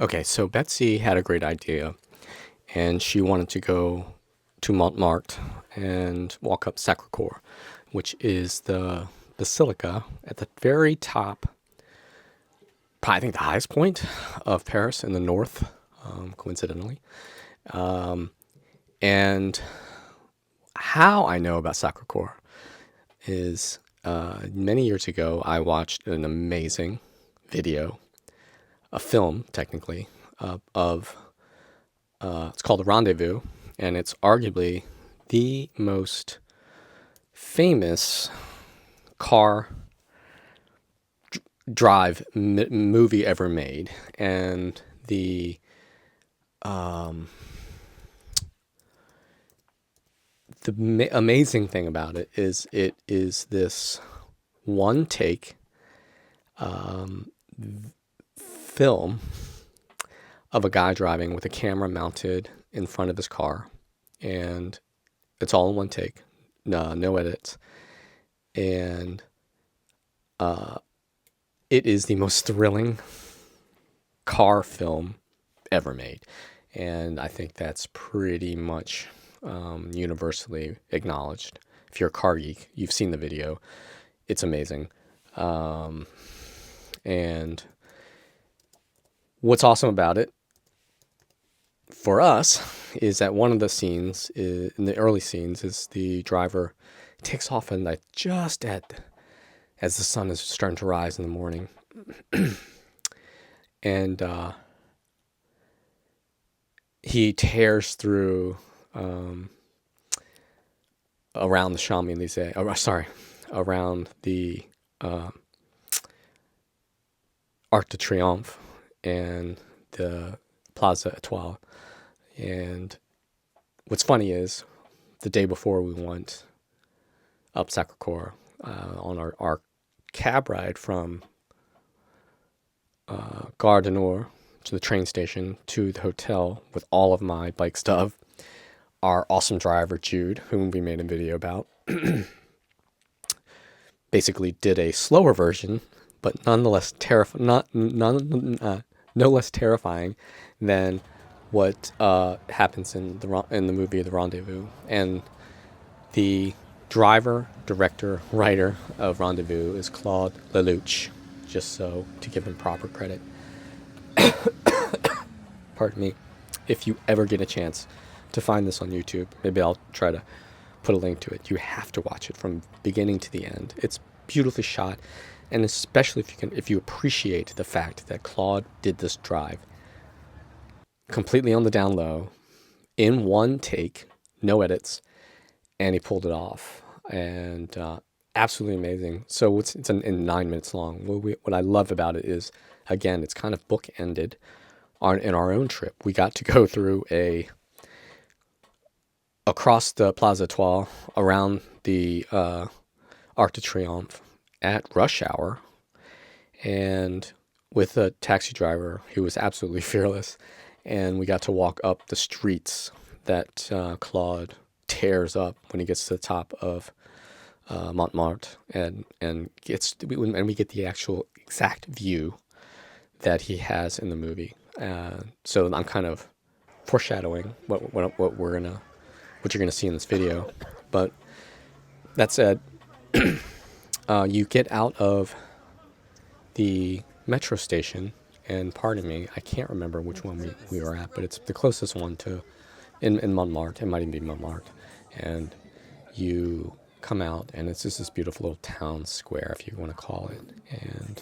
Okay, so Betsy had a great idea, and she wanted to go to Montmartre and walk up Sacré-Cœur, which is the basilica at the very top, probably I think the highest point of Paris in the north, coincidentally. And how I know about Sacré-Cœur is many years ago I watched an amazing video, a film technically, of it's called The Rendezvous, and it's arguably the most famous car drive movie ever made. And the amazing thing about it is this one take film of a guy driving with a camera mounted in front of his car, and it's all in one take, no edits, and it is the most thrilling car film ever made, and I think that's pretty much universally acknowledged. If you're a car geek, you've seen the video. It's amazing. And what's awesome about it for us is that one of the scenes in the early scenes is the driver takes off, and like just as the sun is starting to rise in the morning, and he tears through around the Champs-Élysées. Around the Arc de Triomphe and the Plaza Étoile. And what's funny is the day before we went up Sacré-Cœur on our cab ride from Gare du Nord to the train station to the hotel with all of my bike stuff, our awesome driver Jude, whom we made a video about, basically did a slower version, but nonetheless no less terrifying than what happens in the movie The Rendezvous. And the driver, director, writer of Rendezvous is Claude Lelouch, just so to give him proper credit. Pardon me. If you ever get a chance to find this on YouTube, maybe I'll try to put a link to it. You have to watch it from beginning to the end. It's beautifully shot, and especially if you appreciate the fact that Claude did this drive completely on the down low, in one take, no edits, and he pulled it off, and absolutely amazing. So it's in 9 minutes long. What I love about it is, again, it's kind of bookended in our own trip. We got to go through across the Plaza Étoile, around the Arc de Triomphe at rush hour, and with a taxi driver who was absolutely fearless. And we got to walk up the streets that Claude tears up when he gets to the top of Montmartre, and we get the actual exact view that he has in the movie. So I'm kind of foreshadowing what you're gonna see in this video. But that said, you get out of the metro station, and pardon me, I can't remember which one we were at, but it's the closest one to in Montmartre. It might even be Montmartre. And you come out, and it's just this beautiful little town square, if you want to call it. And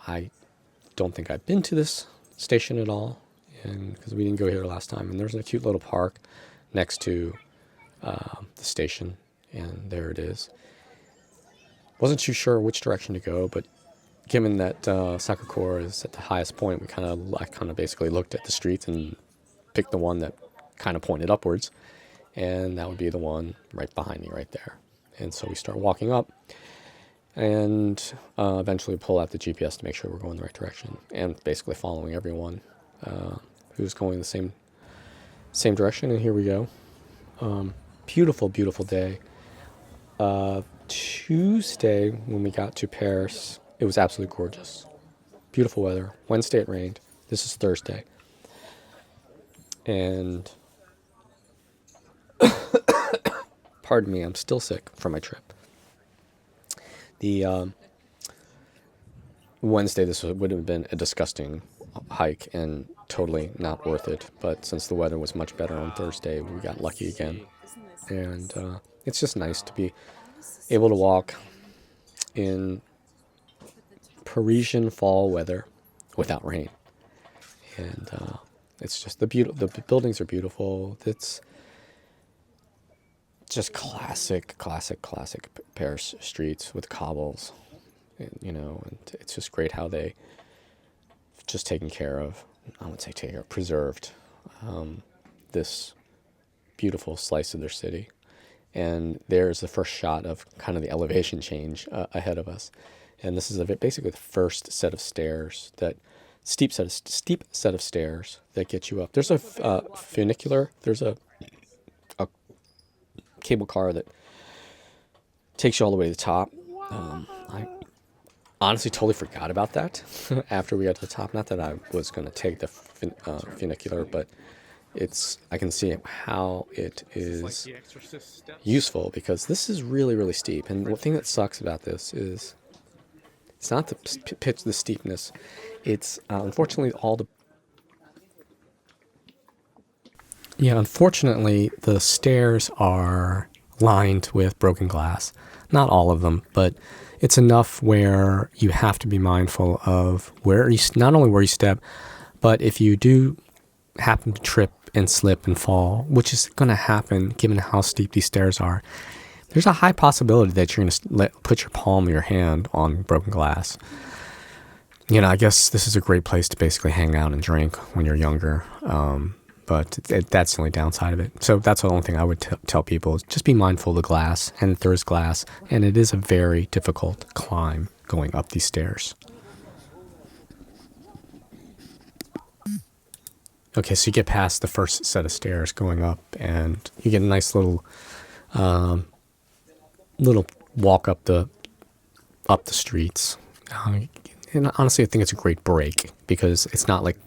I don't think I've been to this station at all, and because we didn't go here last time. And there's a cute little park next to the station, and there it is. Wasn't too sure which direction to go, but given that Sacré-Cœur is at the highest point, I kind of basically looked at the streets and picked the one that kind of pointed upwards, and that would be the one right behind me right there. And so we start walking up, and eventually pull out the GPS to make sure we're going the right direction, and basically following everyone who's going the same direction. And here we go. Beautiful, beautiful day. Tuesday, when we got to Paris, it was absolutely gorgeous. Beautiful weather. Wednesday it rained. This is Thursday. And pardon me, I'm still sick from my trip. The Wednesday, this would have been a disgusting hike and totally not worth it. But since the weather was much better on Thursday, we got lucky again. And it's just nice to be able to walk in Parisian fall weather without rain. And it's just the buildings are beautiful. It's just classic Paris streets with cobbles, and, and it's just great how they just taken care of. I would say preserved this beautiful slice of their city. And there's the first shot of kind of the elevation change ahead of us. And this is basically the first set of stairs steep set of stairs that get you up. There's a funicular. There's a cable car that takes you all the way to the top. I honestly totally forgot about that after we got to the top. Not that I was going to take the funicular, but I can see how it is useful, because this is really, really steep. And the thing that sucks about this is it's not the steepness. It's unfortunately unfortunately the stairs are lined with broken glass. Not all of them, but it's enough where you have to be mindful of not only where you step, but if you do happen to trip and slip and fall, which is going to happen given how steep these stairs are, there's a high possibility that you're going to put your palm of your hand on broken glass. I guess this is a great place to basically hang out and drink when you're younger, but that's the only downside of it. So that's the only thing I would tell people is just be mindful of the glass, and there is glass, and it is a very difficult climb going up these stairs. Okay, so you get past the first set of stairs going up, and you get a nice little walk up the streets. And honestly, I think it's a great break, because it's not like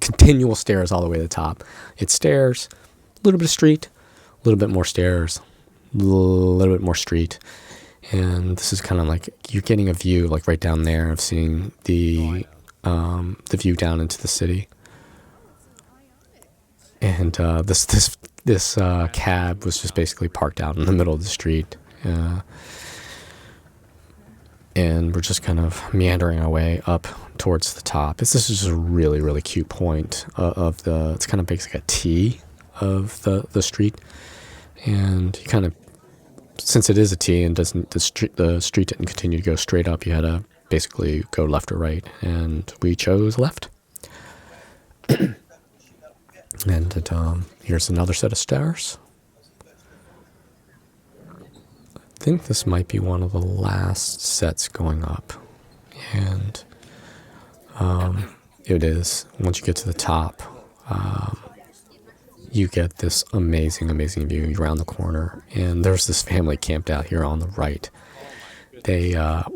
continual stairs all the way to the top. It's stairs, a little bit of street, a little bit more stairs, a little bit more street. And this is kind of like you're getting a view like right down there of seeing the view down into the city. And this cab was just basically parked out in the middle of the street. And we're just kind of meandering our way up towards the top. This is just a really, really cute point it's kind of basically a T of the street. And you kind of, since it is a T and the street didn't continue to go straight up, you had to basically go left or right. And we chose left. And here's another set of stairs. I think this might be one of the last sets going up. And it is. Once you get to the top, you get this amazing, amazing view around the corner. And there's this family camped out here on the right. They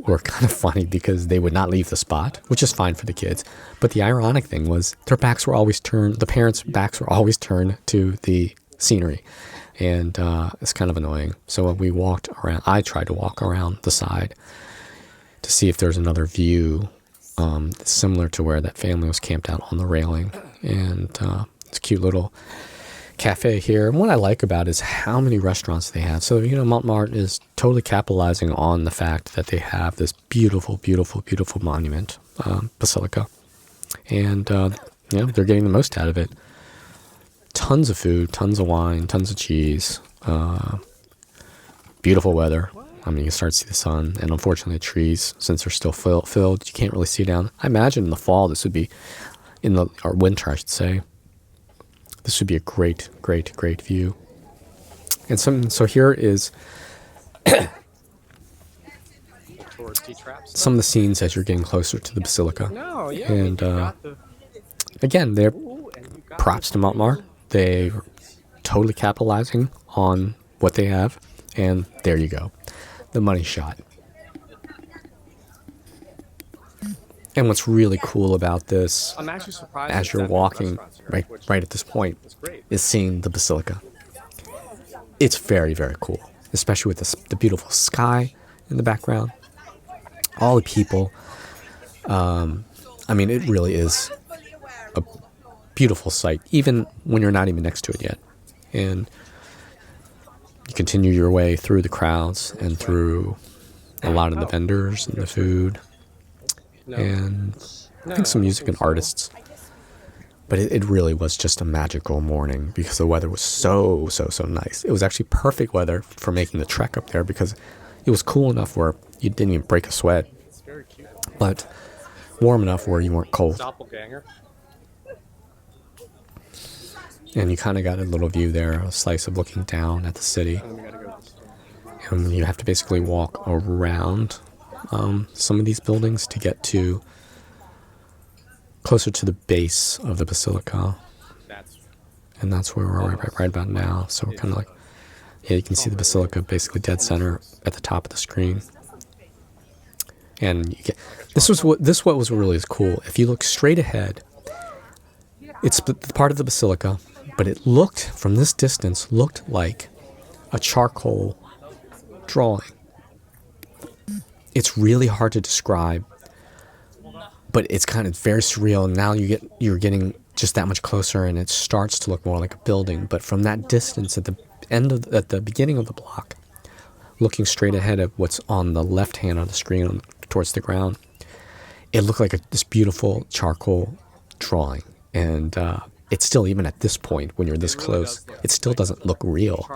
were kind of funny because they would not leave the spot, which is fine for the kids. But the ironic thing was their backs were always turned. The parents' backs were always turned to the scenery. And it's kind of annoying. So when we walked around, I tried to walk around the side to see if there's another view similar to where that family was camped out on the railing. And it's a cute little cafe here. And what I like about it is how many restaurants they have. So, Montmartre is totally capitalizing on the fact that they have this beautiful, beautiful, beautiful monument, basilica. And, they're getting the most out of it. Tons of food, tons of wine, tons of cheese, beautiful weather. I mean, you can start to see the sun, and unfortunately the trees, since they're still filled, you can't really see down. I imagine in the fall this would be, or winter I should say, this would be a great, great, great view. And so here is some of the scenes as you're getting closer to the basilica. And again, they're props to Montmartre. They're totally capitalizing on what they have. And there you go. The money shot. And what's really cool about this, I'm actually surprised as it's you're that many walking restaurants here, right which right at this point, is great. is seeing the basilica. It's very, very cool, especially with the beautiful sky in the background. All the people. I mean, it really is a beautiful sight, even when you're not even next to it yet. And you continue your way through the crowds and through a lot of the vendors and the food No, and I no, think I some don't music think and so. artists. But it really was just a magical morning because the weather was so, so, so nice. It was actually perfect weather for making the trek up there because it was cool enough where you didn't even break a sweat, It's very cute. but warm enough where you weren't cold. Doppelganger. And you kind of got a little view there, a slice of looking down at the city. And then we gotta go to the store. And you have to basically walk around some of these buildings to get to closer to the base of the basilica. That's And that's where we're right about now. So we're kind of like, yeah, you can see the basilica basically dead center at the top of the screen. And you get this what was really cool. If you look straight ahead, it's the part of the basilica, but it looked from this distance looked like a charcoal drawing. It's really hard to describe, but it's kind of very surreal. And now you're getting just that much closer, and it starts to look more like a building. But from that distance, at the beginning of the block, looking straight ahead of what's on the left hand on the screen towards the ground, it looked like this beautiful charcoal drawing. And it's still, even at this point, when you're this close, it still doesn't look real.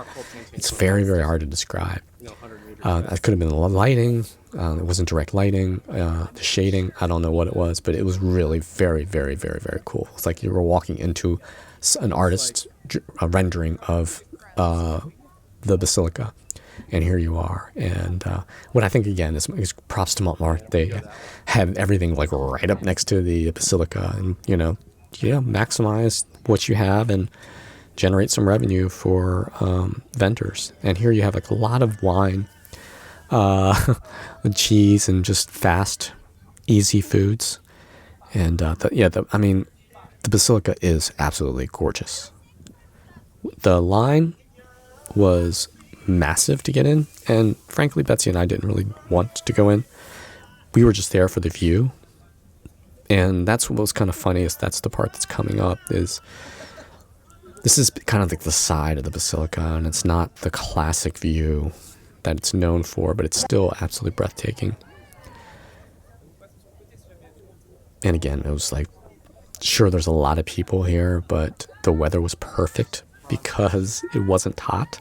It's very, very hard to describe. 100 meters. It could have been the lighting. It wasn't direct lighting. The shading, I don't know what it was, but it was really very, very, very, very cool. It's like you were walking into an artist's rendering of the basilica. And here you are. And what I think, again, is props to Montmartre. They have everything like right up next to the basilica, and, maximize what you have and generate some revenue for vendors. And here you have like a lot of wine, cheese, and just fast, easy foods. And the basilica is absolutely gorgeous. The line was massive to get in, and frankly, Betsy and I didn't really want to go in. We were just there for the view. And that's what was kind of funny, is that's the part that's coming up, is this is kind of like the side of the basilica, and it's not the classic view that it's known for, but it's still absolutely breathtaking. And again, it was like, sure, there's a lot of people here, but the weather was perfect because it wasn't hot.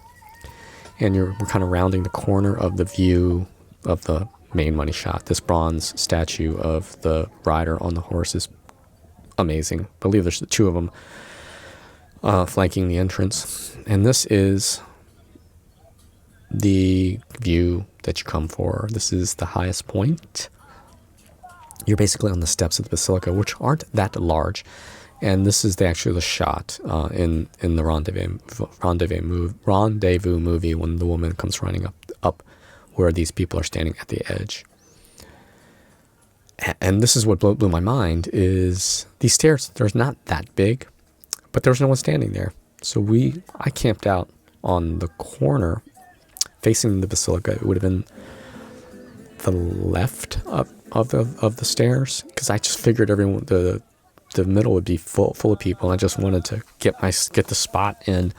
And we're kind of rounding the corner of the view of the main money shot. This bronze statue of the rider on the horse is amazing. I believe there's the two of them flanking the entrance. And this is the view that you come for. This is the highest point. You're basically on the steps of the basilica, which aren't that large. And this is actually the shot in the rendezvous movie when the woman comes running up where these people are standing at the edge. And this is what blew my mind, is these stairs, they're not that big, but there's no one standing there. So I camped out on the corner facing the basilica. It would have been the left of the stairs, because I just figured everyone, the middle would be full of people. And I just wanted to get the spot and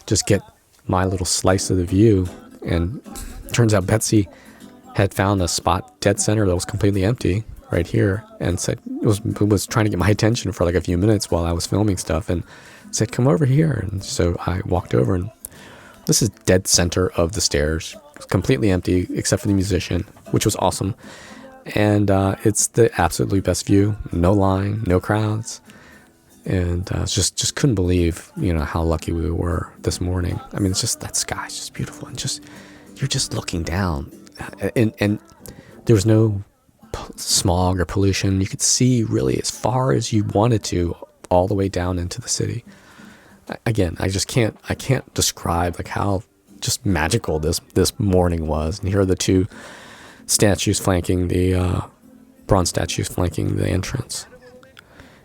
just get my little slice of the view. And turns out Betsy had found a spot dead center that was completely empty right here, and said it was trying to get my attention for like a few minutes while I was filming stuff, and said, "Come over here." And so I walked over, and this is dead center of the stairs, completely empty except for the musician, which was awesome. And it's the absolutely best view. No line, no crowds. And just couldn't believe, how lucky we were this morning. I mean, it's just, that sky's just beautiful. And you're just looking down. And there was no smog or pollution. You could see really as far as you wanted to, all the way down into the city. Again, I can't describe like how just magical this morning was. And here are the two statues flanking the bronze statues flanking the entrance.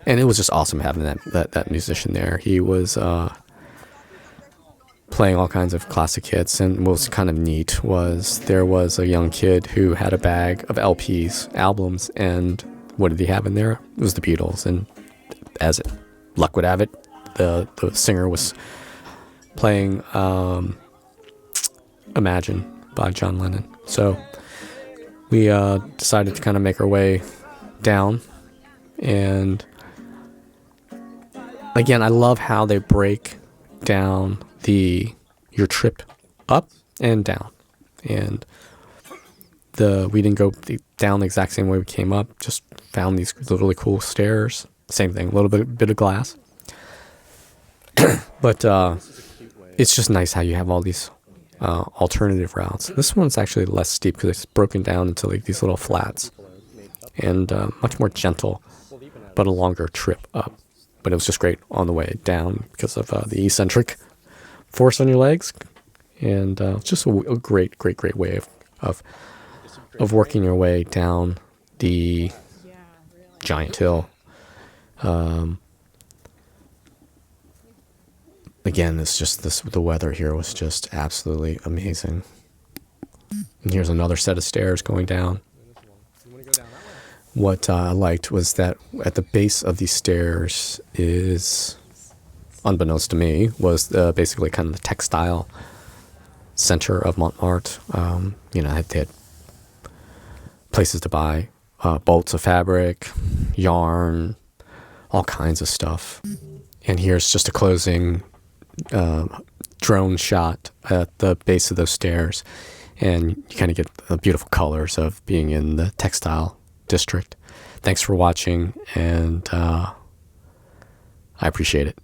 And it was just awesome having that musician there. He was playing all kinds of classic hits, and what was kind of neat was there was a young kid who had a bag of LPs, albums, and what did he have in there? It was the Beatles, and as luck would have it, the singer was playing Imagine by John Lennon. So we decided to kind of make our way down, and again, I love how they break down your trip up and down, and we didn't go down the exact same way we came up. Just found these really cool stairs. Same thing, a little bit of glass, but it's just nice how you have all these alternative routes. This one's actually less steep because it's broken down into like these little flats, and much more gentle, but a longer trip up. But it was just great on the way down because of the eccentric force on your legs, and just a great way of working your way down the giant hill. Again, it's just the weather here was just absolutely amazing. And here's another set of stairs going down. What I liked was that at the base of these stairs is, unbeknownst to me, was basically kind of the textile center of Montmartre. They had places to buy bolts of fabric, yarn, all kinds of stuff. And here's just a closing drone shot at the base of those stairs, and you kind of get the beautiful colors of being in the textile district. Thanks for watching, and I appreciate it.